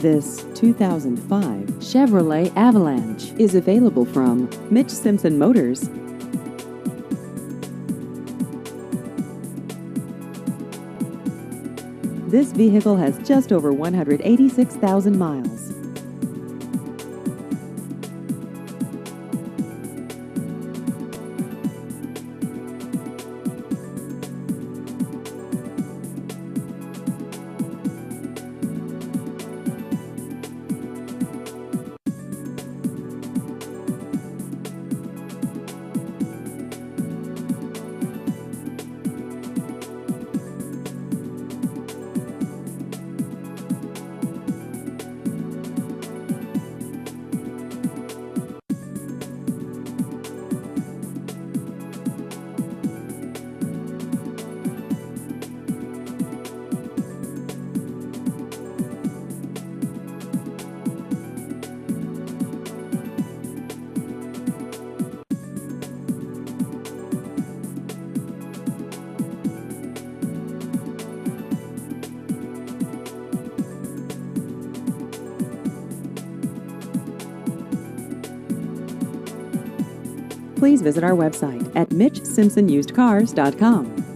This 2005 Chevrolet Avalanche is available from Mitch Simpson Motors. This vehicle has just over 186,000 miles. Please visit our website at MitchSimpsonUsedCars.com.